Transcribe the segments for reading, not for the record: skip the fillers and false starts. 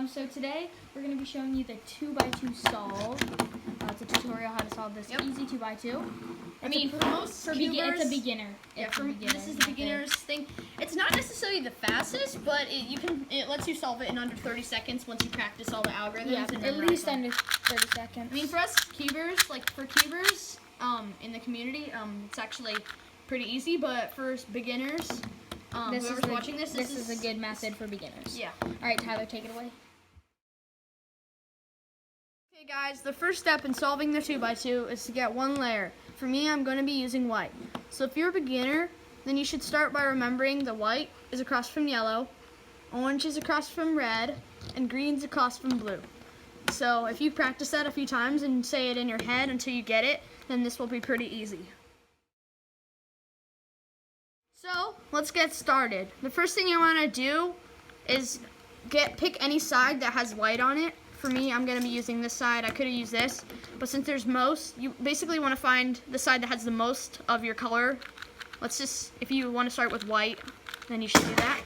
So today we're going to be showing you the 2x2 solve. It's a tutorial how to solve this easy 2x2. For most cubers, it's a beginner. This is the beginner's thing. It's not necessarily the fastest, but it lets you solve it in under 30 seconds once you practice all the algorithms. Yeah, and at least under 30 seconds. For us cubers, in the community, it's actually pretty easy. But for beginners, whoever's watching this is a good method for beginners. Yeah. All right, Tyler, take it away. Okay, guys, the first step in solving the 2x2 is to get one layer. For me, I'm going to be using white. So if you're a beginner, then you should start by remembering the white is across from yellow, orange is across from red, and green's across from blue. So if you practice that a few times and say it in your head until you get it, then this will be pretty easy. So let's get started. The first thing you want to do is pick any side that has white on it. For me, I'm going to be using this side. I could have used this, but since there's most, you basically want to find the side that has the most of your color. If you want to start with white, then you should do that.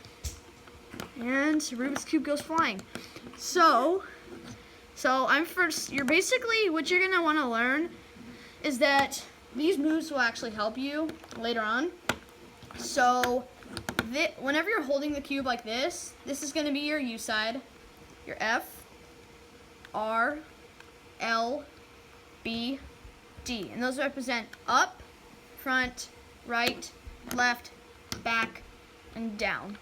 And Rubik's Cube goes flying. So I'm first, what you're going to want to learn is that these moves will actually help you later on. So whenever you're holding the cube like this is going to be your U side, your F, R, L, B, D. And those represent up, front, right, left, back, and down.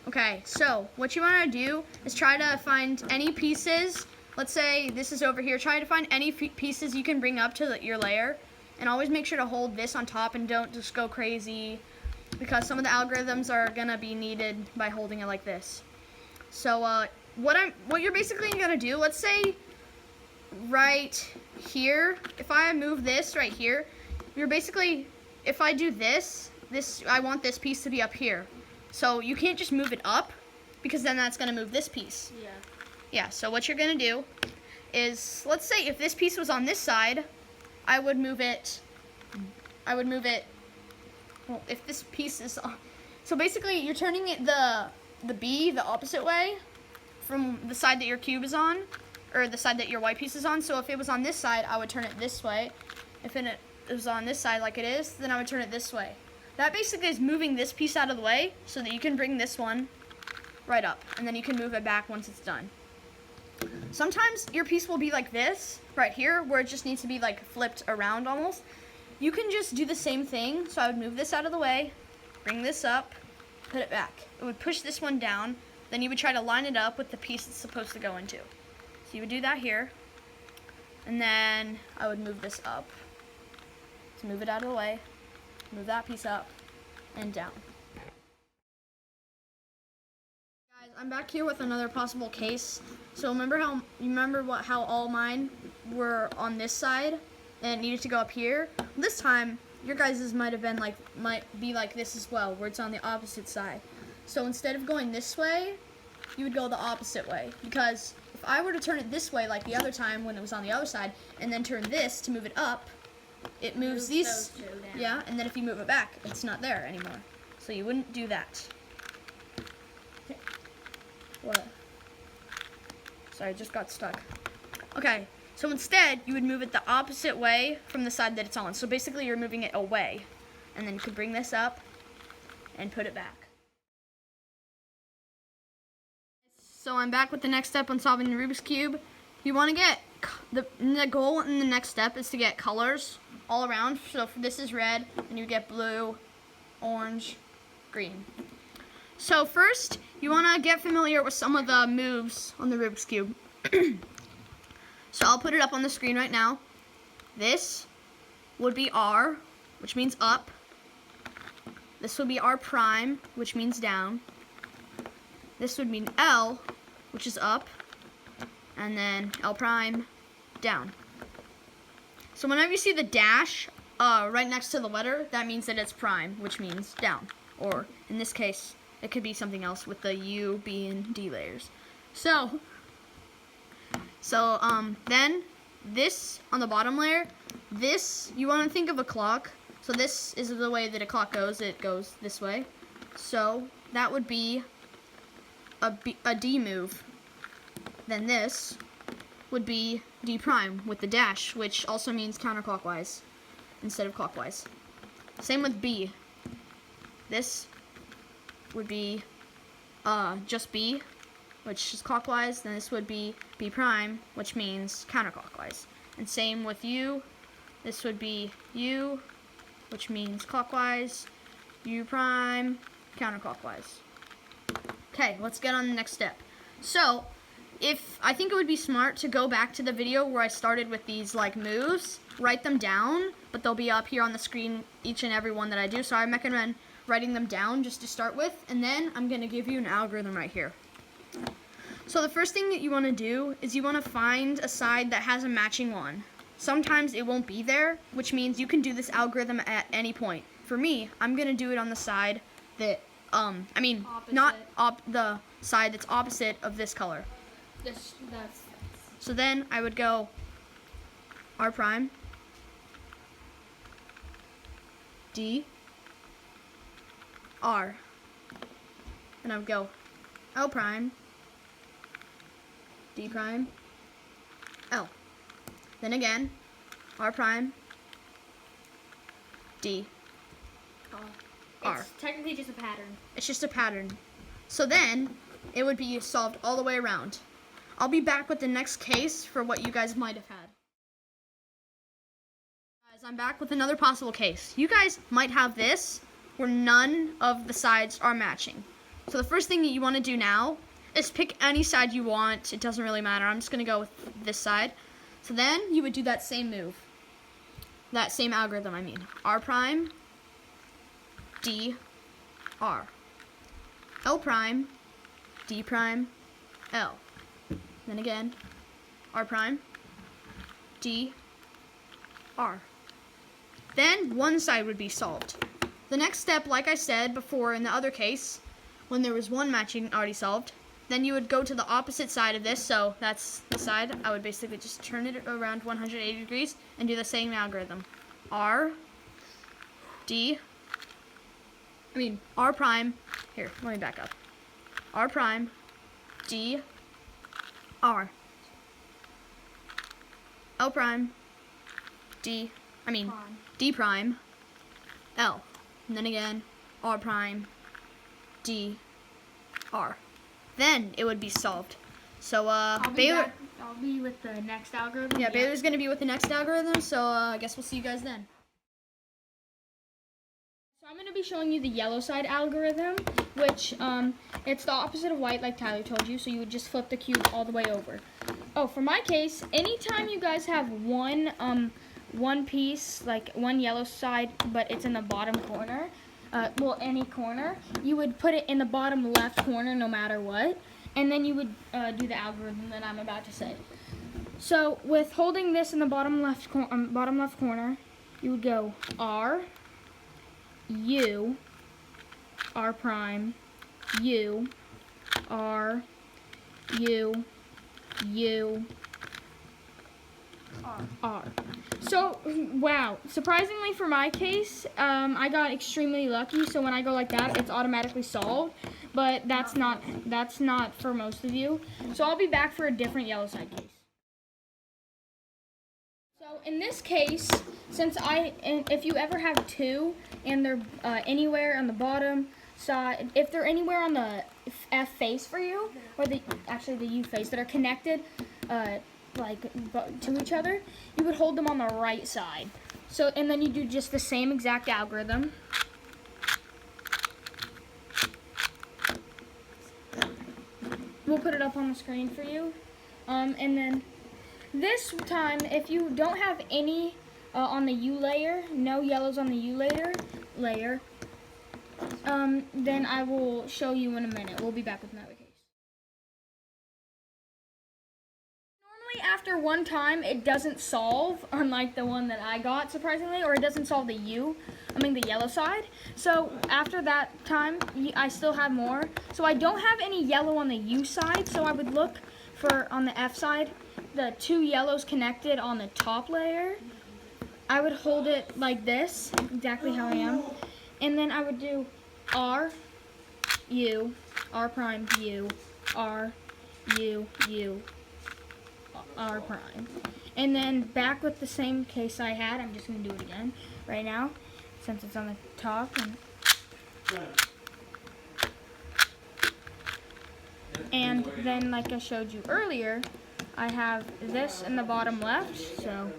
Okay, so what you want to do is try to find any pieces. Let's say this is over here. Try to find any pieces you can bring up to your layer. And always make sure to hold this on top and don't just go crazy, because some of the algorithms are going to be needed by holding it like this. So what you're basically going to do, let's say right here, if I move this right here, if I do this, I want this piece to be up here. So you can't just move it up, because then that's going to move this piece. Yeah, so what you're going to do is, let's say if this piece was on this side, I would move it, well, if this piece is, so basically you're turning it the B the opposite way from the side that your cube is on, or the side that your white piece is on. So if it was on this side, I would turn it this way. If it was on this side like it is, then I would turn it this way. That basically is moving this piece out of the way so that you can bring this one right up, and then you can move it back once it's done. Sometimes your piece will be like this, right here, where it just needs to be like flipped around almost. You can just do the same thing. So I would move this out of the way, bring this up, put it back. It would push this one down. Then you would try to line it up with the piece it's supposed to go into. So you would do that here. And then I would move this up. So move it out of the way, move that piece up and down. Guys, I'm back here with another possible case. So remember how all mine were on this side and it needed to go up here? This time your guys's might be like this as well, where it's on the opposite side. So instead of going this way, you would go the opposite way, because if I were to turn it this way like the other time when it was on the other side, and then turn this to move it up, it moves these, yeah, and then if you move it back, it's not there anymore. So you wouldn't do that. Okay. What? Sorry, I just got stuck. Okay, so instead, you would move it the opposite way from the side that it's on. So basically, you're moving it away. And then you could bring this up and put it back. So I'm back with the next step on solving the Rubik's Cube. You want to get, the goal in the next step is to get colors all around. So if this is red, and you get blue, orange, green. So first, you want to get familiar with some of the moves on the Rubik's Cube. So I'll put it up on the screen right now. This would be R, which means up. This would be R prime, which means down. This would mean L, which is up. And then L prime, down. So whenever you see the dash right next to the letter, that means that it's prime, which means down. Or in this case, it could be something else with the U, B, and D layers. So then this on the bottom layer, you want to think of a clock. So this is the way that a clock goes. It goes this way. So that would be a D move. then this would be D prime with the dash, which also means counterclockwise instead of clockwise. Same with B. This would be just B, which is clockwise. Then this would be B prime, which means counterclockwise. And same with U. This would be U, which means clockwise. U prime, counterclockwise. Okay, let's get on the next step. So, I think it would be smart to go back to the video where I started with these like moves, write them down, but they'll be up here on the screen, each and every one that I do. So I recommend writing them down just to start with, and then I'm going to give you an algorithm right here. So the first thing that you want to do is you want to find a side that has a matching one. Sometimes it won't be there, which means you can do this algorithm at any point. For me, I'm going to do it on the side that, the side that's opposite of this color. So then I would go R prime, D, R, and I would go L prime, D prime, L. Then again, R prime, D, R. It's technically just a pattern. It's just a pattern. So then, it would be solved all the way around. I'll be back with the next case for what you guys might have had. Guys, I'm back with another possible case. You guys might have this, where none of the sides are matching. So the first thing that you want to do now is pick any side you want. It doesn't really matter. I'm just going to go with this side. So then, you would do that same move. That same algorithm, I mean. R prime, D, R. L prime, D prime, L. Then again, R prime, D, R. Then one side would be solved. The next step, like I said before in the other case, when there was one matching already solved, then you would go to the opposite side of this, so that's the side. I would basically just turn it around 180 degrees and do the same algorithm. R prime, here, let me back up. R prime, D, R. L prime, D prime, L. And then again, R prime, D, R. Then it would be solved. So, Baylor... I'll be with the next algorithm. Yeah, Baylor's going to be with the next algorithm, so I guess we'll see you guys then. So I'm going to be showing you the yellow side algorithm, which it's the opposite of white, like Tyler told you, so you would just flip the cube all the way over. Oh, for my case, anytime you guys have one piece, like one yellow side, but it's in the bottom corner, any corner, you would put it in the bottom left corner no matter what, and then you would do the algorithm that I'm about to say. So with holding this in the bottom left corner, you would go R, U, R prime, U, R, U, U, R. So, wow, surprisingly for my case, I got extremely lucky, so when I go like that, it's automatically solved, but that's not for most of you. So I'll be back for a different yellow side case. So in this case, if you ever have two and they're anywhere on the bottom side, if they're anywhere on the F face for you, or the U face that are connected to each other, you would hold them on the right side. So, and then you do just the same exact algorithm. We'll put it up on the screen for you. And then this time, if you don't have any on the U layer, no yellows on the U layer, then I will show you in a minute. We'll be back with another case. Normally after one time, it doesn't solve, unlike the one that I got, surprisingly, or it doesn't solve the yellow side. So after that time, I still have more. So I don't have any yellow on the U side, so I would look for, on the F side, the two yellows connected on the top layer. I would hold it like this, exactly how I am, and then I would do R, U, R prime, U, R, U, U, R prime. And then back with the same case I had, I'm just going to do it again right now since it's on the top. And then, like I showed you earlier, I have this in the bottom left, so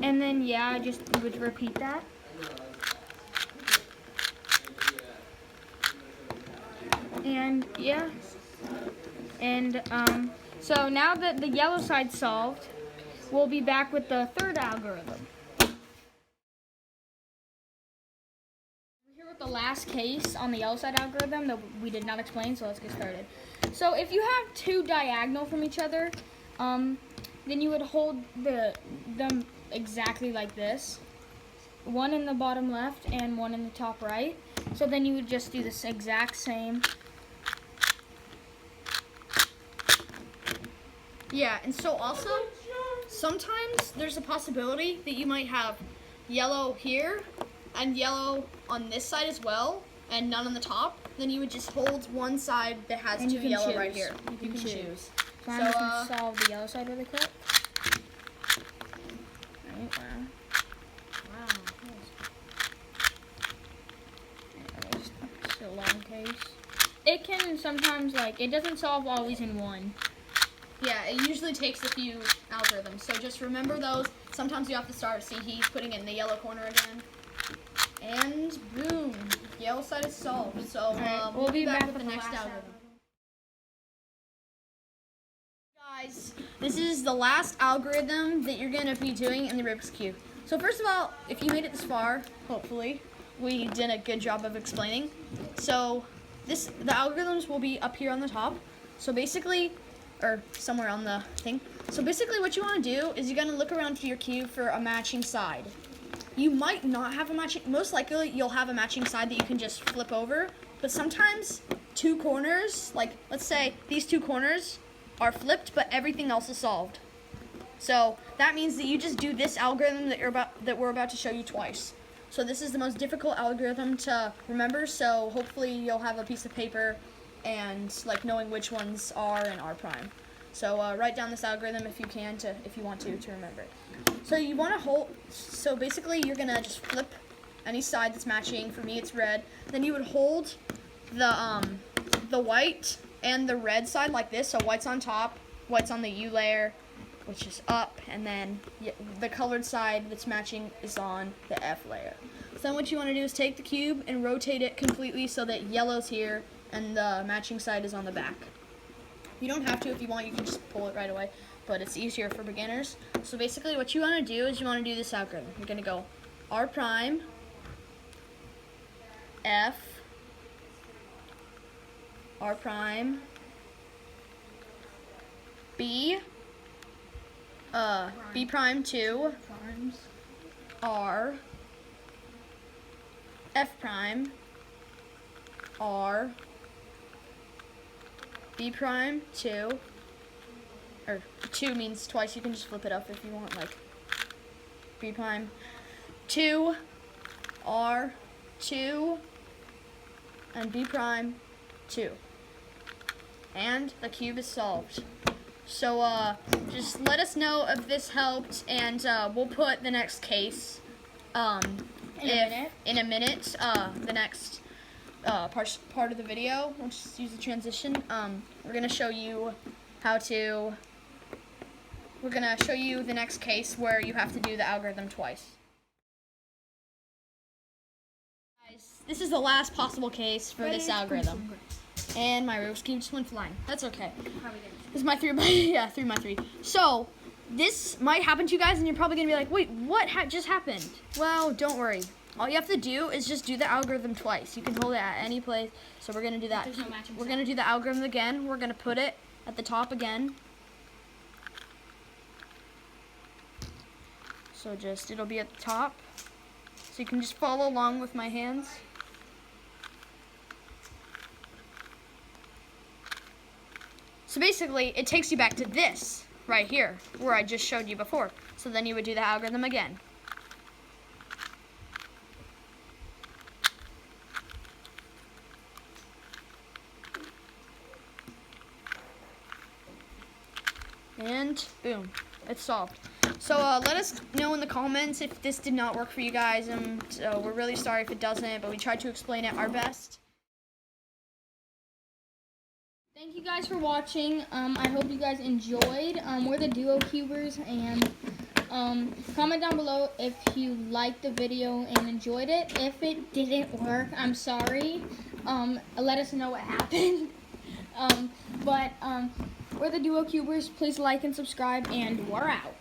and then yeah, I just would repeat that. And yeah, and so now that the yellow side's solved, we'll be back with the third algorithm. We're here with the last case on the yellow side algorithm that we did not explain, so let's get started. So if you have two diagonal from each other, then you would hold them exactly like this. One in the bottom left and one in the top right. So then you would just do this exact same. Yeah, and so also, sometimes there's a possibility that you might have yellow here and yellow on this side as well, and none on the top. Then you would just hold one side that has two yellow right here. You can choose. So I'm just going to solve the yellow side really quick. Right, wow. It's a long case. It can sometimes, like, it doesn't solve always in one. Yeah, it usually takes a few algorithms, so just remember those. Sometimes you have to start. See, he's putting it in the yellow corner again. And boom, yellow side is solved. So we'll be back with the next algorithm. Guys, this is the last algorithm that you're going to be doing in the Rubik's Cube. So first of all, if you made it this far, hopefully, we did a good job of explaining. So the algorithms will be up here on the top. So basically, or somewhere on the thing. So basically what you want to do is you're going to look around for your cube for a matching side. You might not have a matching, most likely you'll have a matching side that you can just flip over, but sometimes two corners, like let's say these two corners are flipped, but everything else is solved. So that means that you just do this algorithm that we're about to show you twice. So this is the most difficult algorithm to remember, so hopefully you'll have a piece of paper and like knowing which ones are and R prime. So write down this algorithm if you can, if you want to remember it. So you want to hold. So basically, you're gonna just flip any side that's matching. For me, it's red. Then you would hold the white and the red side like this. So white's on top, white's on the U layer, which is up, and then the colored side that's matching is on the F layer. So then what you want to do is take the cube and rotate it completely so that yellow's here and the matching side is on the back. You don't have to. If you want, you can just pull it right away, but it's easier for beginners. So basically what you want to do is you want to do this algorithm. You're going to go R prime, F, R prime, B, B prime 2, R, F prime, R, B prime 2, or 2 means twice, you can just flip it up if you want, like B prime 2, R 2, and B prime 2. And the cube is solved. So just let us know if this helped, and we'll put the next case in a minute. The next part of the video. We'll just use the transition. We're gonna show you we're gonna show you the next case where you have to do the algorithm twice. Guys, this is the last possible case for this algorithm. And my Rubik's Cube just went flying. That's okay. This is my 3x3. So this might happen to you guys, and you're probably gonna be like, "Wait, what just happened?" Well, don't worry. All you have to do is just do the algorithm twice. You can hold it at any place. So we're gonna do that. We're gonna do the algorithm again. We're gonna put it at the top again. So it'll be at the top. So you can just follow along with my hands. So basically, it takes you back to this right here, where I just showed you before. So then you would do the algorithm again. And boom, it's solved. So let us know in the comments if this did not work for you guys. And so we're really sorry if it doesn't, but we tried to explain it our best. Thank you guys for watching. I hope you guys enjoyed. We're the Duo Cubers, and comment down below if you liked the video and enjoyed it. If it didn't work, I'm sorry. Let us know what happened. We're the Duo Cubers. Please like and subscribe, and we're out.